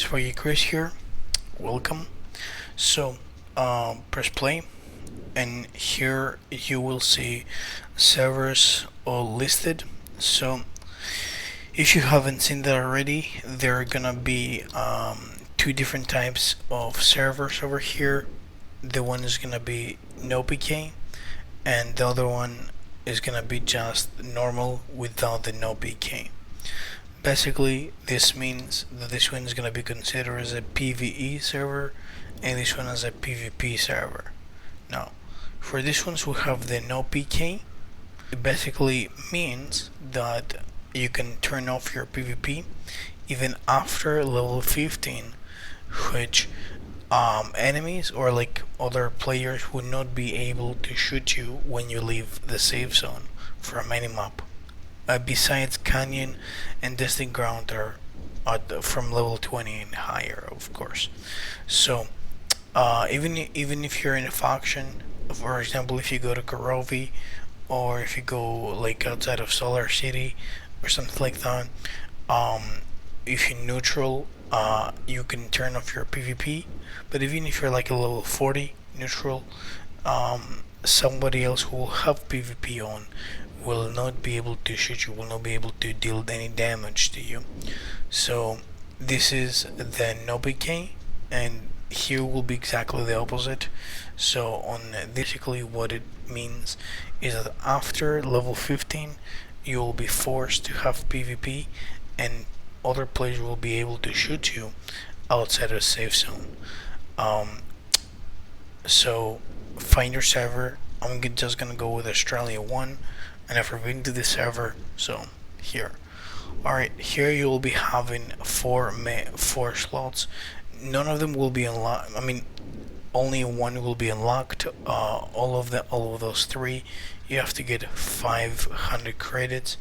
for you, Chris here. Welcome. So, press play, and here you will see servers all listed. So, if you haven't seen that already, there are gonna be two different types of servers over here. The one is gonna be no PK, and the other one is gonna be just normal without the no PK. Basically, this means that this one is going to be considered as a PvE server and this one as a PvP server. Now, for this ones who have the no PK, it basically means that you can turn off your PvP even after level 15, which enemies or like other players would not be able to shoot you when you leave the safe zone for a minimap. Besides Canyon and Distant Ground are from level 20 and higher, of course. So even if you're in a faction, for example, if you go to Karovi or if you go like outside of Solar City or something like that, if you're neutral, you can turn off your PvP. But even if you're like a level 40 neutral, somebody else who will have PvP on will not be able to shoot you, will not be able to deal any damage to you. So this is the no PK, and here will be exactly the opposite. So on basically what it means is that after level 15 you will be forced to have PvP and other players will be able to shoot you outside of safe zone. So find your server. I'm just gonna go with Australia 1, and I've been to the server, so here. Alright, here you will be having four slots. None of them will be unlocked. I mean, only one will be unlocked. All of those three, you have to get 500 credits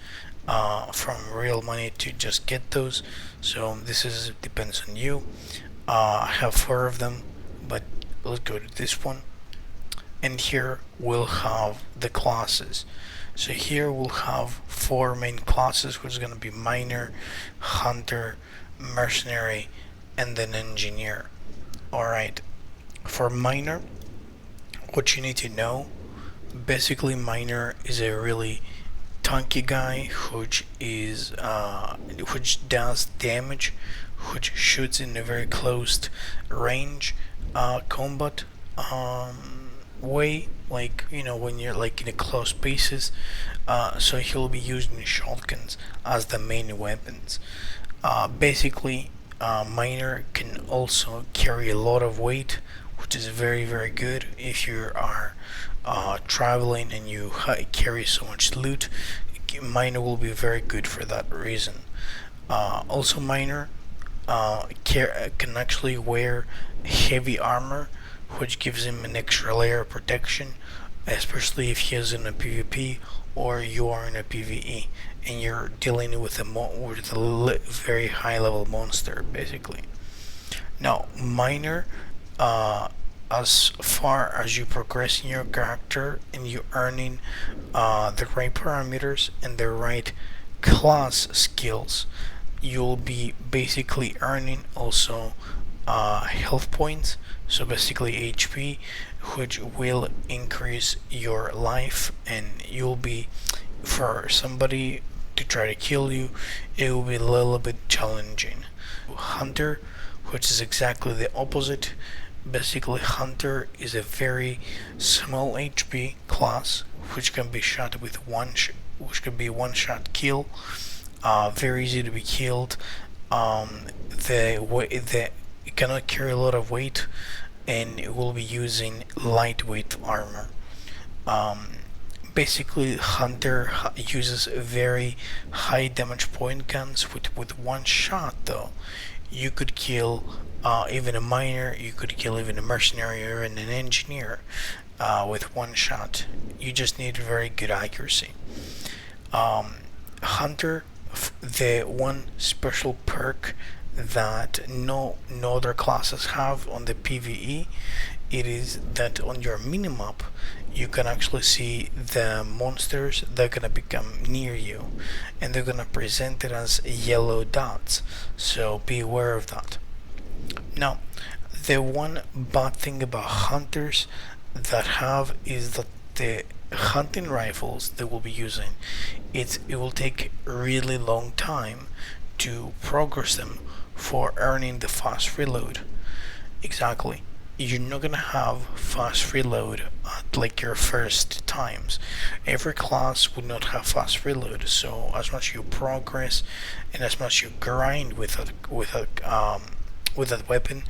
from real money to just get those. So this depends on you. I have 4 of them, but let's go to this one. And here we'll have the classes. So here we'll have 4 main classes, which is going to be Miner, Hunter, Mercenary, and then Engineer. Alright, for Miner, what you need to know, basically Miner is a really tanky guy which does damage, which shoots in a very closed range combat way, like when you're like in a close spaces. So he'll be using shotguns as the main weapons. Basically, Miner can also carry a lot of weight, which is very good if you are traveling and you carry so much loot. Miner will be very good for that reason. Also, Miner can actually wear heavy armor, which gives him an extra layer of protection, especially if he is in a PvP or you are in a PvE and you're dealing with a very high level monster, basically. Now, Miner, as far as you progress in your character and you earning the right parameters and the right class skills, you'll be basically earning also health points, so basically HP, which will increase your life, and you'll be, for somebody to try to kill you, it will be a little bit challenging. Hunter, which is exactly the opposite. Basically, Hunter is a very small HP class, which can be shot with which can be one-shot kill. Very easy to be killed. It cannot carry a lot of weight, and it will be using lightweight armor. Basically, Hunter uses very high damage point guns. With one shot, though, you could kill even a Miner, you could kill even a Mercenary or an Engineer with one shot. You just need very good accuracy. Hunter, the one special perk that no other classes have on the PvE, it is that on your minimap you can actually see the monsters that are gonna become near you, and they're gonna present it as yellow dots, so be aware of that. Now, the one bad thing about hunters that have is that the hunting rifles they will be using, it will take really long time to progress them for earning the fast reload. Exactly. You're not gonna have fast reload at like your first times. Every class would not have fast reload, so as much you progress and as much you grind with that weapon,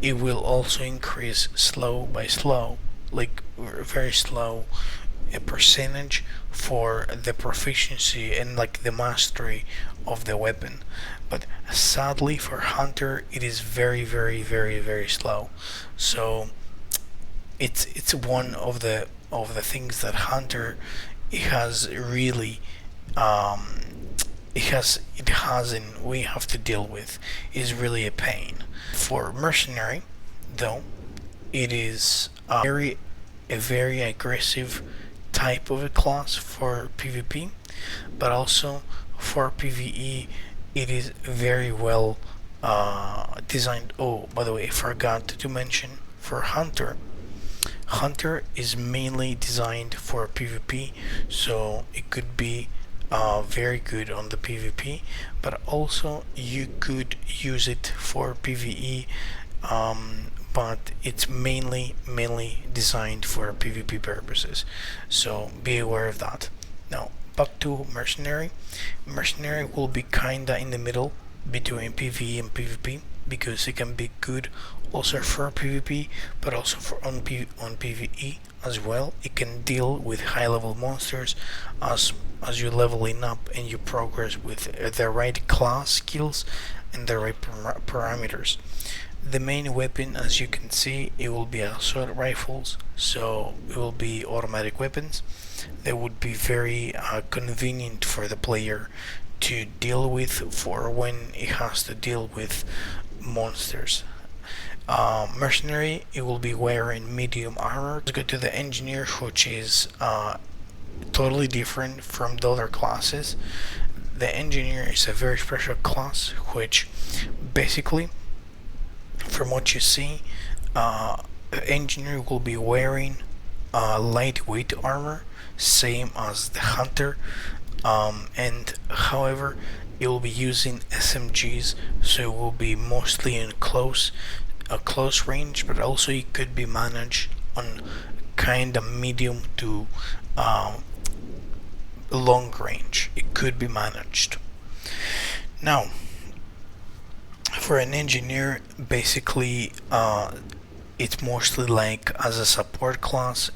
it will also increase slow by slow, like very slow a percentage for the proficiency and like the mastery of the weapon. But sadly for hunter it is very very slow. So it's one of the things that hunter it has really um it has and we have to deal with is really a pain. For mercenary though, it is a very aggressive type of a class for PvP, but also for PvE, it is very well designed. Oh, by the way, I forgot to mention for Hunter. Hunter is mainly designed for PvP, so it could be very good on the PvP, but also you could use it for PvE, but it's mainly designed for PvP purposes. So be aware of that. Now back to Mercenary. Mercenary will be kinda in the middle between PvE and PvP because it can be good also for PvP, but also for on PvE as well. It can deal with high level monsters as you leveling up and you progress with the right class skills and the right parameters. The main weapon, as you can see, it will be assault rifles, so it will be automatic weapons. They would be very convenient for the player to deal with for when it has to deal with monsters. Mercenary, it will be wearing medium armor. Let's go to the engineer, which is totally different from the other classes. The engineer is a very special class, which basically, from what you see, the engineer will be wearing lightweight armor, same as the hunter, and however, it will be using SMGs, so it will be mostly in close range, but also it could be managed on kind of medium to long range. It could be managed. Now, for an engineer, basically, it's mostly like as a support class,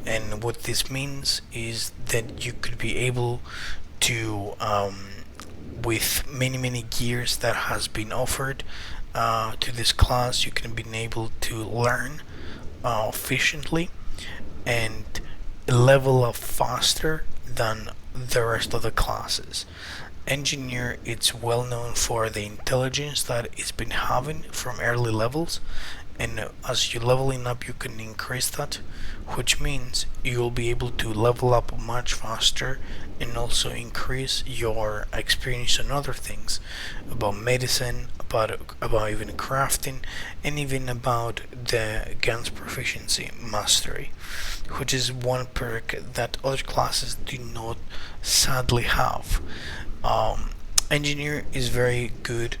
and what this means is that you could be able to, with many gears that has been offered to this class, you can be able to learn efficiently and level up faster than the rest of the classes. Engineer, it's well known for the intelligence that it's been having from early levels, and as you're leveling up you can increase that, which means you'll be able to level up much faster and also increase your experience on other things about medicine, about even crafting, and even about the guns proficiency mastery, which is one perk that other classes do not sadly have. Engineer is very good.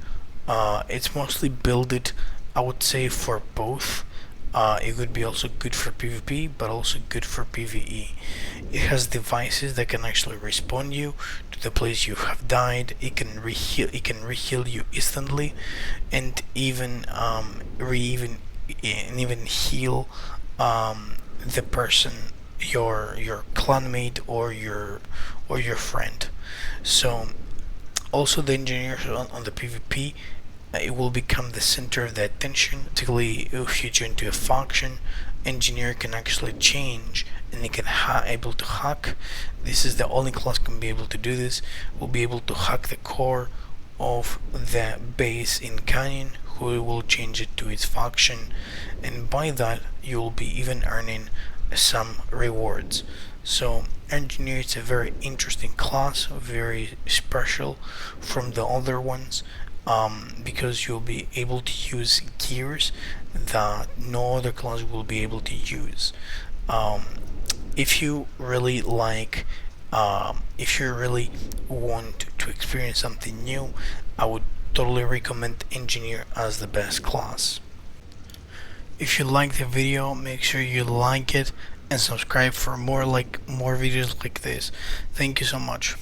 It's mostly builded, I would say, for both. It would be also good for PvP, but also good for PvE. It has devices that can actually respawn you to the place you have died. It can reheal. It can reheal you instantly, and even even heal the person, your clanmate or your friend. So also the engineers on the PvP, it will become the center of the attention. Particularly if you join to a faction, engineer can actually change and it can able to hack. This is the only class can be able to do this. Will be able to hack the core of the base in Canyon, who will change it to its faction, and by that you will be even earning some rewards. So engineer is a very interesting class, very special from the other ones. because you'll be able to use gears that no other class will be able to use. Um, if you really like, if you really want to experience something new, I would totally recommend Engineer as the best class. If you like the video, make sure you like it and subscribe for more videos like this. Thank you so much.